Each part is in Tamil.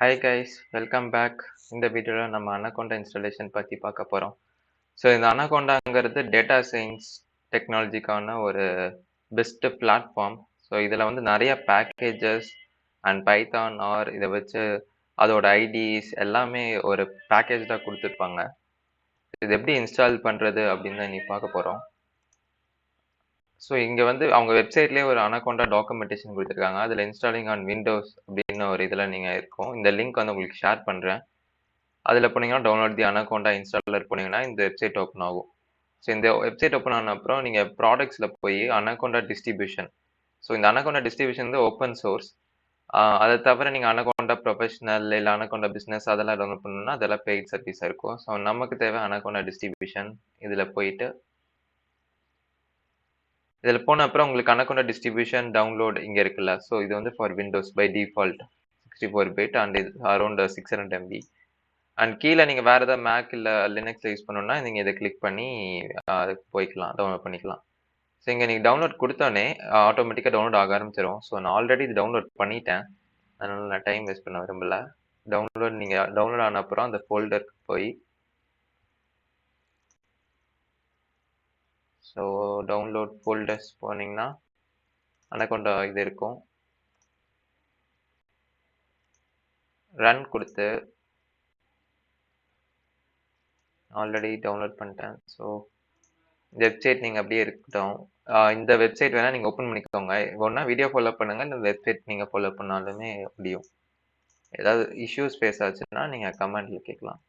Hi guys, welcome back. இந்த வீடியோவில் நம்ம அனகோண்டா இன்ஸ்டாலேஷன் பற்றி பார்க்க போகிறோம். ஸோ இந்த அனகோண்டாங்கிறது டேட்டா சயின்ஸ் டெக்னாலஜிக்கான ஒரு பெஸ்ட் பிளாட்ஃபார்ம். ஸோ இதில் வந்து நிறைய பேக்கேஜஸ் அண்ட் பைத்தான் ஆர் இதை வச்சு அதோட ஐடிஸ் எல்லாமே ஒரு பேக்கேஜாக கொடுத்துருப்பாங்க. இது எப்படி இன்ஸ்டால் பண்ணுறது அப்படின்னு தான் இன்னைக்கு பார்க்க போகிறோம். ஸோ இங்கே வந்து அவங்க வெப்சைட்லேயே ஒரு அனகோண்டா டாக்குமெண்டேஷன் கொடுத்துருக்காங்க. அதில் இன்ஸ்டாலிங் ஆன் விண்டோஸ் அப்படின்னு ஒரு இதில் நீங்கள் இருக்கும். இந்த லிங்க் வந்து உங்களுக்கு ஷேர் பண்ணுறேன். அதில் போனீங்கன்னா டவுன்லோட் தி அனகோண்டா இன்ஸ்டாலர் போனீங்கன்னா இந்த வெப்சைட் ஓப்பன் ஆகும். ஸோ இந்த வெப்சைட் ஓப்பன் ஆன அப்புறம் நீங்கள் ப்ராடக்ட்ஸில் போய் அனகோண்டா டிஸ்ட்ரிபியூஷன். ஸோ இந்த அனகோண்டா டிஸ்ட்ரிபியூஷன் வந்து ஓப்பன் சோர்ஸ். அதை தவிர நீங்கள் அனகோண்டா ப்ரொஃபஷனல் இல்லை அனகோண்டா பிஸ்னஸ் அதெல்லாம் டவுன்லோட் பண்ணணும்னா அதெல்லாம் பெய்ட் சர்வீஸாக இருக்கும். ஸோ நமக்கு தேவை அனகோண்டா டிஸ்ட்ரிபியூஷன். இதில் போயிட்டு இதில் போன அப்புறம் உங்களுக்கு அனகோண்டா டிஸ்ட்ரிபியூஷன் டவுன்லோட் இங்கே இருக்குல்ல. ஸோ இது வந்து for Windows by default 64 bit and இது அரௌண்ட் 600 MB. அண்ட் கீழே நீங்கள் வேறு ஏதாவது மேக் இல்லை லினக்ஸில் யூஸ் பண்ணணும்னா நீங்கள் இதை கிளிக் பண்ணி அதுக்கு போய்க்கலாம், டவுன்லோட் பண்ணிக்கலாம். ஸோ இங்கே நீங்கள் டவுன்லோட் கொடுத்தோன்னே ஆட்டோமேட்டிக்காக டவுன்லோட் ஆக ஆரம்பிச்சிடும். ஸோ நான் ஆல்ரெடி இது டவுன்லோட் பண்ணிட்டேன், அதனால் நான் டைம் வேஸ்ட் பண்ண விரும்பல. நீங்கள் டவுன்லோட் ஆன அப்புறம் அந்த ஃபோல்டருக்கு போய் ஸோ டவுன்லோட் ஃபோல்டர்ஸ் போனீங்கன்னா அனகோண்டா இது இருக்கும். ரன் கொடுத்து ஆல்ரெடி டவுன்லோட் பண்ணிட்டேன். ஸோ இந்த வெப்சைட் நீங்கள் அப்படியே இருக்கட்டும். இந்த வெப்சைட் வேணால் நீங்கள் ஓப்பன் பண்ணிக்கோங்க. ஒன்றா வீடியோ ஃபாலோ பண்ணுங்கள், இந்த வெப்சைட் நீங்கள் ஃபாலோ பண்ணாலுமே முடியும். ஏதாவது இஷ்யூஸ் ஃபேஸ் ஆச்சுன்னா நீங்கள் கமெண்ட்டில் கேட்கலாம்.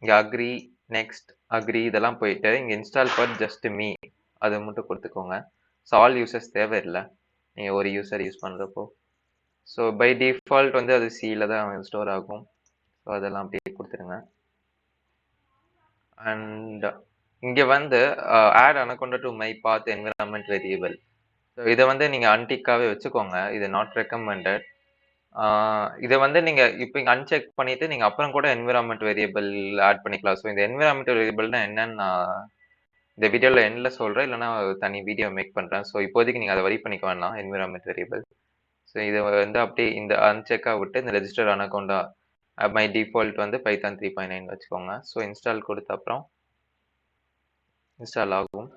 இங்கே அக்ரி, நெக்ஸ்ட், அக்ரி இதெல்லாம் போயிட்டு இங்கே இன்ஸ்டால் ஃபார் ஜஸ்ட் மீ அதை மட்டும் கொடுத்துக்கோங்க. ஸோ ஆல் யூசர்ஸ் தேவையில்லை நீங்கள் ஒரு யூஸர் யூஸ் பண்ணுறப்போ. ஸோ பை டிஃபால்ட் வந்து அது சியில் தான் ஸ்டோர் ஆகும். ஸோ அதெல்லாம் அப்படியே கொடுத்துருங்க. அண்ட் இங்கே வந்து add Anaconda to my path environment variable. So இதை வந்து நீங்கள் அன்டிக்காகவே வச்சுக்கோங்க, இது நாட் ரெக்கமெண்டட். இதை வந்து நீங்கள் இப்போ இங்கே அன்செக் பண்ணிவிட்டு நீங்கள் அப்புறம் கூட என்விரான்மெண்ட் வேரியபிள் ஆட் பண்ணிக்கலாம். ஸோ இந்த என்விரான்மெண்ட் வேரியபிள்னா என்னன்னு நான் இந்த வீடியோவில் எண்டில் சொல்கிறேன், இல்லைனா தனி வீடியோ மேக் பண்ணுறேன். ஸோ இப்போதைக்கு நீங்கள் அதை வரி பண்ணிக்க வேணாம் என்விரான்மெண்ட் வேரியபிள். ஸோ இதை வந்து அப்படியே இந்த அன்செக்காக விட்டு இந்த ரெஜிஸ்டர் அனகோண்டா மை டிஃபால்ட் வந்து பைத்தான் 3.9 வச்சுக்கோங்க. ஸோ இன்ஸ்டால் கொடுத்த அப்புறம் இன்ஸ்டால் ஆகும்.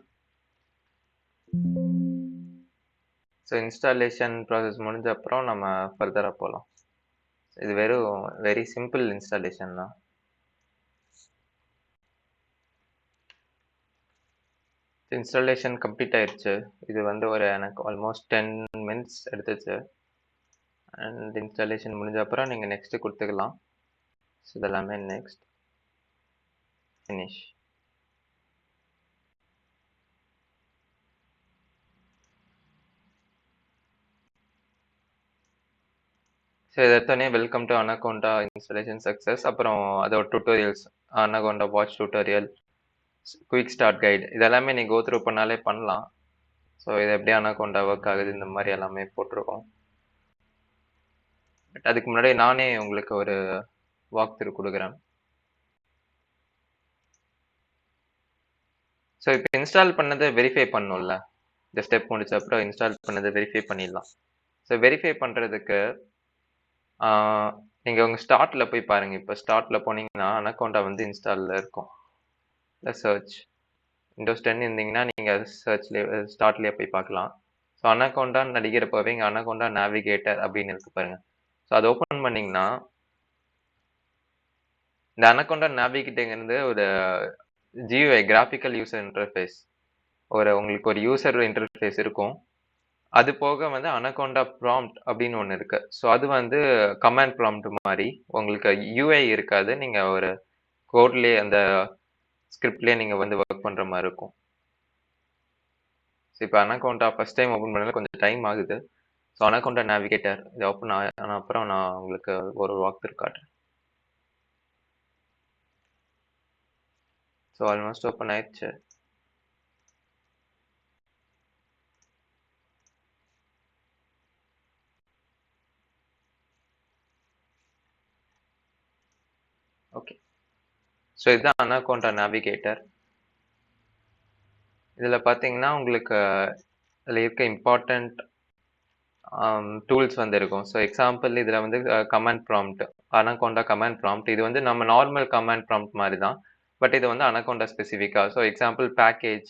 ஸோ இன்ஸ்டாலேஷன் ப்ராசஸ் முடிஞ்ச அப்புறம் நம்ம ஃபர்தராக போகலாம். இது வெரி சிம்பிள் இன்ஸ்டாலேஷன் தான். இன்ஸ்டாலேஷன் கம்ப்ளீட் ஆயிடுச்சு. இது வந்து எனக்கு ஆல்மோஸ்ட் 10 minutes எடுத்துச்சு. அண்ட் இன்ஸ்டாலேஷன் முடிஞ்ச அப்புறம் நீங்கள் நெக்ஸ்ட்டு கொடுத்துக்கலாம். ஸோ இதெல்லாமே நெக்ஸ்ட் ஃபினிஷ். ஸோ இதை எடுத்தோடனே welcome to anaconda installation success. அப்புறம் அதோட tutorials, anaconda watch tutorial, quick start guide இதெல்லாமே நீங்கள் கோ த்ரூ பண்ணாலே பண்ணலாம். ஸோ இது எப்படி அனகோண்டா ஒர்க் ஆகுது இந்த மாதிரி எல்லாமே போட்டிருக்கோம். பட் அதுக்கு முன்னாடி நானே உங்களுக்கு ஒரு வாக் த்ரூ கொடுக்குறேன். ஸோ இப்போ இன்ஸ்டால் பண்ணதை வெரிஃபை பண்ணணும்ல, இந்த ஸ்டெப் முடிச்ச அப்புறம் இன்ஸ்டால் பண்ணதை வெரிஃபை பண்ணிடலாம். ஸோ வெரிஃபை பண்ணுறதுக்கு நீங்கள் உங்கள் ஸ்டார்ட்டில் போய் பாருங்கள். இப்போ ஸ்டார்ட்டில் போனீங்கன்னா அனகோண்டா வந்து இன்ஸ்டாலில் இருக்கும். இல்லை சர்ச் விண்டோஸ் 10 இருந்தீங்கன்னா நீங்கள் சர்ச்லேயே ஸ்டார்ட்லேயே போய் பார்க்கலாம். ஸோ அனகோண்டான்னு நடிக்கிறப்பவே இங்கே அனகோண்டா நேவிகேட்டர் அப்படின்னு இருக்கு பாருங்கள். ஸோ அதை ஓப்பன் பண்ணிங்கன்னா இந்த அனகோண்டா நேவிகேட்டர்ங்கிறது ஒரு GUI கிராஃபிக்கல் யூசர் இன்டர்ஃபேஸ், உங்களுக்கு ஒரு யூசர் இன்டர்ஃபேஸ் இருக்கும். அது போக வந்து அனகோண்டா ப்ராம்ப்ட் அப்படின்னு ஒன்று இருக்கு. ஸோ அது வந்து கமாண்ட் ப்ராம்ப்ட் மாதிரி, உங்களுக்கு UI இருக்காது, நீங்கள் ஒரு கோட்லேயே அந்த ஸ்கிரிப்ட்லேயே நீங்கள் வந்து ஒர்க் பண்ணுற மாதிரி இருக்கும். ஸோ இப்போ அனகோண்டா ஃபஸ்ட் டைம் ஓப்பன் பண்ணல கொஞ்சம் டைம் ஆகுது. ஸோ அனகோண்டா நேவிகேட்டர் இது ஓப்பன் ஆன அப்புறம் நான் உங்களுக்கு ஒரு வாக் த்ரூ காட்டுறேன். ஸோ ஆல்மோஸ்ட் ஓப்பன் ஆயிடுச்சு. ஓகே, ஸோ இதுதான் அனகோண்டா நேவிகேட்டர். இதில் பார்த்தீங்கன்னா உங்களுக்கு அதில் இருக்க இம்பார்ட்டண்ட் டூல்ஸ் வந்து இருக்கும். ஸோ எக்ஸாம்பிள் இதில் வந்து command prompt, anaconda command prompt. இது வந்து நம்ம நார்மல் கமாண்ட் ப்ராம்ப்ட் மாதிரி தான். பட் இது வந்து அனகோண்டா ஸ்பெசிஃபிக்காக. ஸோ எக்ஸாம்பிள் பேக்கேஜ்,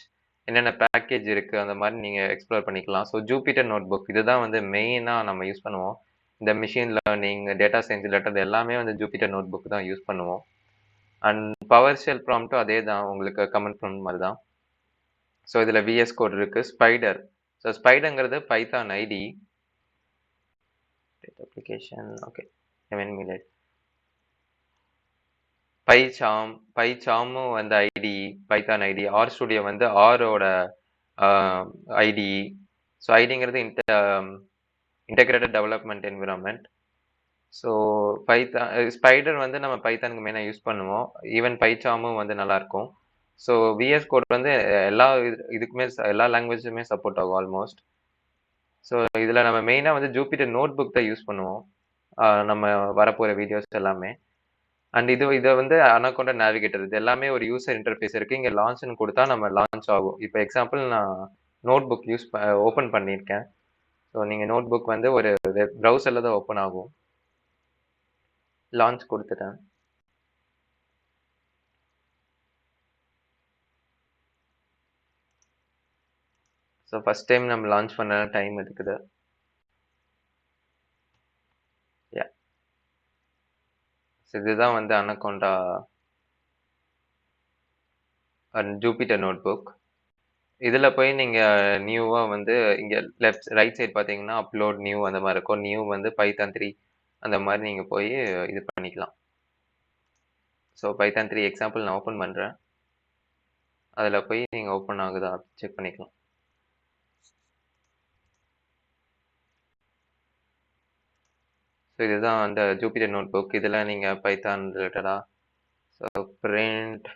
என்னென்ன பேக்கேஜ் இருக்குது அந்த மாதிரி நீங்கள் எக்ஸ்ப்ளோர் பண்ணிக்கலாம். ஸோ ஜூபிட்டர் நோட் புக் இதுதான் வந்து மெயினாக நம்ம யூஸ் பண்ணுவோம். இந்த machine learning, data science related எல்லாமே வந்து ஜூபிட்டர் நோட் புக் தான் யூஸ் பண்ணுவோம். அண்ட் பவர் ஷெல் ப்ராம்ப்ட்டும் அதே தான், உங்களுக்கு கமெண்ட் ப்ராம்ப்ட் மாதிரி தான். ஸோ இதில் விஎஸ் கோட் இருக்குது. ஸ்பைடர், ஸோ ஸ்பைடருங்கிறது பைத்தான் ஐடி அப்ளிகேஷன். ஓகே, பைசாமும் வந்து IDE, Python IDE. RStudio வந்து ஆரோட ஐடி. ஸோ ஐடிங்கிறது integrated development environment. So Python Spyder வந்து நம்ம பைத்தானுக்கு மெயினாக யூஸ் பண்ணுவோம். ஈவன் பைசாமும் வந்து நல்லாயிருக்கும். ஸோ விஎஸ் கோட் வந்து எல்லா இதுக்குமே எல்லா லாங்குவேஜுமே சப்போர்ட் ஆகும் ஆல்மோஸ்ட். ஸோ இதில் நம்ம மெயினாக வந்து ஜூபிட்டர் நோட் புக் தான் யூஸ் பண்ணுவோம் நம்ம வரப்போகிற வீடியோஸ் எல்லாமே. அண்ட் இதை வந்து அனகோண்டா நேவிகேட்டர், இது எல்லாமே ஒரு யூசர் இன்டர்ஃபேஸ் இருக்குது. இங்கே லான்ச்னு கொடுத்தா நம்ம லான்ச் ஆகும். இப்போ எக்ஸாம்பிள் நான் நோட் புக் ஓப்பன் பண்ணியிருக்கேன். ஸோ நீங்கள் நோட் புக் வந்து ஒரு ப்ரௌசரில் தான் ஓப்பன் ஆகும். லான்ச் கொடுத்துட்டேன். ஸோ ஃபஸ்ட் டைம் நம்ம லான்ச் பண்ண டைம் எடுக்குது. இதுதான் வந்து அனகோண்டா ஜூபிட்டர் நோட் புக். இதில் போய் நீங்கள் நியூவாக வந்து இங்கே ரைட் சைட் பார்த்தீங்கன்னா அப்லோட் நியூ அந்த மாதிரி இருக்கும். நியூ வந்து பைத்தான் 3 அந்த மாதிரி நீங்கள் போய் இது பண்ணிக்கலாம். ஸோ பைத்தான் 3 எக்ஸாம்பிள் நான் ஓப்பன் பண்ணுறேன். அதில் போய் நீங்கள் ஓப்பன் ஆகுதா செக் பண்ணிக்கலாம். ஸோ இதுதான் அந்த ஜூபிட்டர் நோட் புக். இதில் நீங்கள் பைத்தான் ரிலேட்டடாக so print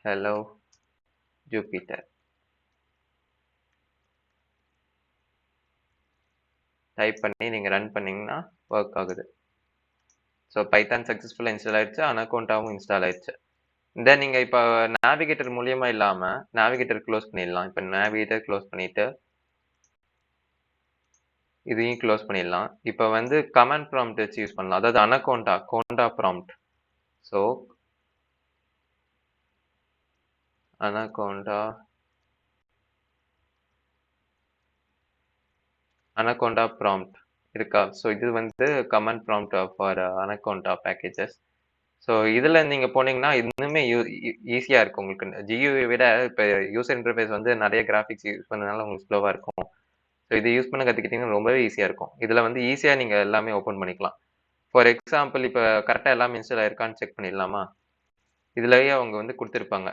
hello Jupiter type பண்ணி நீங்கள் ரன் பண்ணிங்கன்னா ஒர்க் ஆகுது. ஸோ பைத்தான் சக்ஸஸ்ஃபுல்லாக இன்ஸ்டால் ஆயிடுச்சு, அனகோண்டாவும் இன்ஸ்டால் ஆயிடுச்சு. தென் நீங்கள் இப்போ நேவிகேட்டர் மூலியமாக இல்லாமல் நேவிகேட்டர் க்ளோஸ் பண்ணிடலாம். இப்போ நேவிகேட்டர் க்ளோஸ் பண்ணிவிட்டு இதையும் க்ளோஸ் பண்ணிடலாம். இப்போ வந்து கமாண்ட் ப்ராம்ப்ட் வச்சு யூஸ் பண்ணலாம். அதாவது anaconda prompt. So anaconda prompt இருக்கா? ஸோ இது வந்து command prompt for anaconda packages. So இதில் நீங்கள் போனீங்கன்னா இன்னுமே ஈஸியாக இருக்கும் உங்களுக்கு. ஜியூவை விட இப்போ யூசர் இன்டர்ஃபேஸ் வந்து நிறைய கிராஃபிக்ஸ் யூஸ் பண்ணதுனால உங்களுக்கு ஸ்லோவாக இருக்கும். ஸோ இது யூஸ் பண்ண கற்றுக்கிட்டிங்கன்னா ரொம்பவே ஈஸியாக இருக்கும். இதில் வந்து ஈஸியாக நீங்கள் எல்லாமே ஓப்பன் பண்ணிக்கலாம். ஃபார் எக்ஸாம்பிள் இப்போ கரெக்டாக எல்லாமே இன்ஸ்டால் ஆயிருக்கான்னு செக் பண்ணிடலாமா? இதுலயே அவங்க வந்து கொடுத்துருப்பாங்க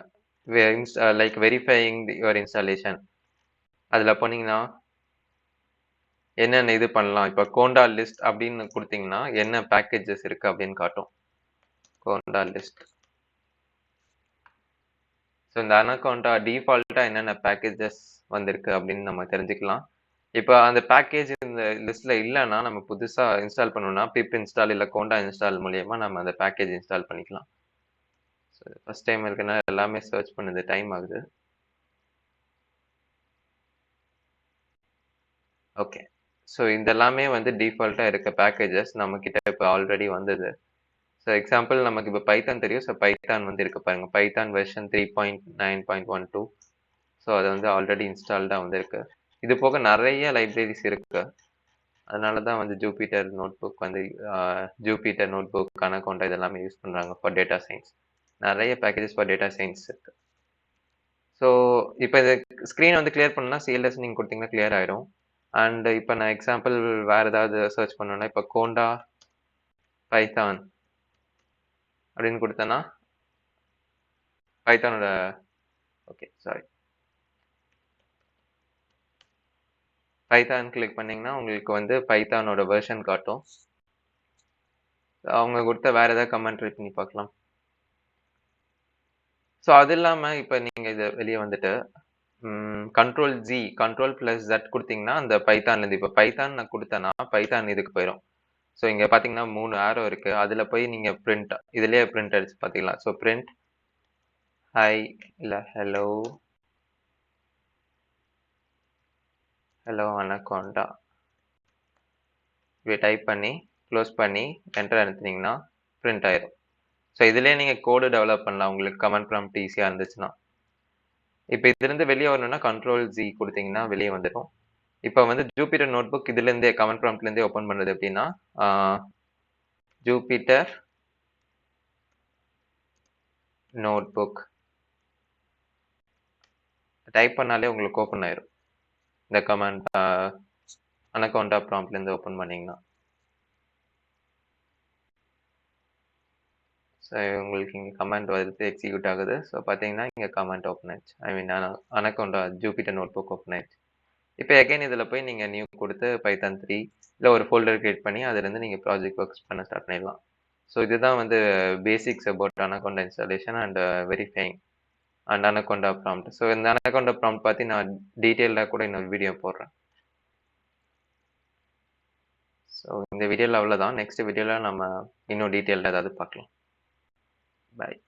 லைக் வெரிஃபையிங் யுவர் இன்ஸ்டாலேஷன். அதில் போனீங்கன்னா என்னென்ன இது பண்ணலாம். இப்போ கோண்டா லிஸ்ட் அப்படின்னு கொடுத்தீங்கன்னா என்ன பேக்கேஜஸ் இருக்குது அப்படின்னு காட்டும். கோண்டா லிஸ்ட். ஸோ இந்த அனகோண்டா டிஃபால்ட்டாக என்னென்ன பேக்கேஜஸ் வந்திருக்கு அப்படின்னு நம்ம தெரிஞ்சுக்கலாம். இப்போ அந்த பேக்கேஜ் இந்த லிஸ்ட்டில் இல்லைன்னா நம்ம புதுசாக இன்ஸ்டால் பண்ணணும்னா பிப் இன்ஸ்டால் இல்லை கோண்டா இன்ஸ்டால் மூலியமாக நம்ம அந்த பேக்கேஜ் இன்ஸ்டால் பண்ணிக்கலாம். ஸோ ஃபஸ்ட் டைம் இருக்குன்னா எல்லாமே சர்ச் பண்ணுது, டைம் ஆகுது. ஓகே, ஸோ இதெல்லாமே வந்து டிஃபால்ட்டாக இருக்க பேக்கேஜஸ் நம்மக்கிட்ட இப்போ ஆல்ரெடி வந்தது. ஸோ எக்ஸாம்பிள் நமக்கு இப்போ பைத்தான் தெரியும். ஸோ பைத்தான் வந்து இருக்கு பாருங்கள், பைத்தான் வெர்ஷன் 3.9.12. ஸோ அது வந்து ஆல்ரெடி இன்ஸ்டால்டாக வந்துருக்கு. இது போக நிறைய லைப்ரரிஸ் இருக்கு. அதனால தான் வந்து ஜூபிட்டர் நோட் புக் வந்து ஜூபிட்டர் நோட் புக், அனகோண்டா இதெல்லாமே யூஸ் பண்ணுறாங்க ஃபார் டேட்டா சயின்ஸ். நிறைய பேக்கேஜஸ் ஃபார் டேட்டா சயின்ஸ் இருக்கு. ஸோ இப்போ இந்த ஸ்க்ரீன் வந்து கிளியர் பண்ணால் சிஎல்எஸ் நீங்கள் கொடுத்தீங்கன்னா கிளியர் ஆயிடும். அண்ட் இப்போ நான் எக்ஸாம்பிள் வேறு ஏதாவது சர்ச் பண்ணணும்னா இப்போ கோண்டா பைத்தான் அப்படின்னு கொடுத்தேன்னா பைத்தானோட பைத்தான் கிளிக் பண்ணிங்கன்னா உங்களுக்கு வந்து பைத்தானோட வெர்ஷன் காட்டும். அவங்க கொடுத்த வேறு ஏதாவது கமெண்ட் ட்ரை பண்ணி பார்க்கலாம். ஸோ அது இல்லாமல் இப்போ நீங்கள் இதை வெளியே வந்துட்டு Ctrl+Z கொடுத்தீங்கன்னா அந்த பைத்தான்லேருந்து இப்போ பைத்தான் நான் கொடுத்தேன்னா பைத்தான் இதுக்கு போயிடும். ஸோ இங்கே பார்த்தீங்கன்னா 3 ஆரோ இருக்குது. அதில் போய் நீங்கள் பிரிண்ட் இதுலேயே பிரிண்ட் அடிச்சு பார்த்துக்கலாம். ஸோ பிரிண்ட் ஹை இல்லை ஹலோ ஹலோ அனகோண்டா இப்படி டைப் பண்ணி க்ளோஸ் பண்ணி என்டர் அழுத்தினீங்கன்னா பிரிண்ட் ஆயிரும். ஸோ இதுலேயே நீங்கள் கோடு டெவலப் பண்ணலாம் உங்களுக்கு கமெண்ட் ப்ராம்ப்ட் ஈஸியாக இருந்துச்சுன்னா. இப்போ இதுலேருந்து வெளியே வரணும்னா Ctrl+Z கொடுத்தீங்கன்னா வெளியே வந்துடும். இப்போ வந்து ஜூபிட்டர் நோட்புக் இதுலேருந்தே கமெண்ட் ப்ராம்ப்ட்லேருந்தே ஓப்பன் பண்ணுறது எப்படின்னா ஜூபிட்டர் நோட்புக் டைப் பண்ணாலே உங்களுக்கு ஓப்பன் ஆயிரும். இந்த கமெண்ட் அனகோண்டா ப்ராம்ப்ட்லேருந்து ஓப்பன் பண்ணிங்கன்னா. ஸோ உங்களுக்கு இங்கே கமெண்ட் வருது எக்ஸிக்யூட் ஆகுது. ஸோ பார்த்தீங்கன்னா இங்கே கமெண்ட் ஓப்பன் ஆயிடுச்சு. ஐ மீன் அனகோண்டா ஜூபிட்டர் நோட்புக் ஓப்பன் ஆயிடுச்சு. இப்போ அகைன் இதில் போய் நீங்கள் நியூ கொடுத்து பைத்தான் 3 இல்லை ஒரு ஃபோல்டர் கிரியேட் பண்ணி அதுலேருந்து நீங்கள் ப்ராஜெக்ட் ஒர்க்ஸ் பண்ண ஸ்டார்ட் பண்ணிடலாம். ஸோ இதுதான் வந்து basics about anaconda installation and verifying and anaconda prompt. So இந்த அனகோண்டா ப்ராம்ப்ட் பற்றி நான் டீட்டெயிலாக கூட இன்னொரு வீடியோ போடுறேன். ஸோ இந்த வீடியோவில் அவ்வளோதான். நெக்ஸ்ட் வீடியோவில் நம்ம இன்னும் டீட்டெயிலாக ஏதாவது பார்க்கலாம். பாய்.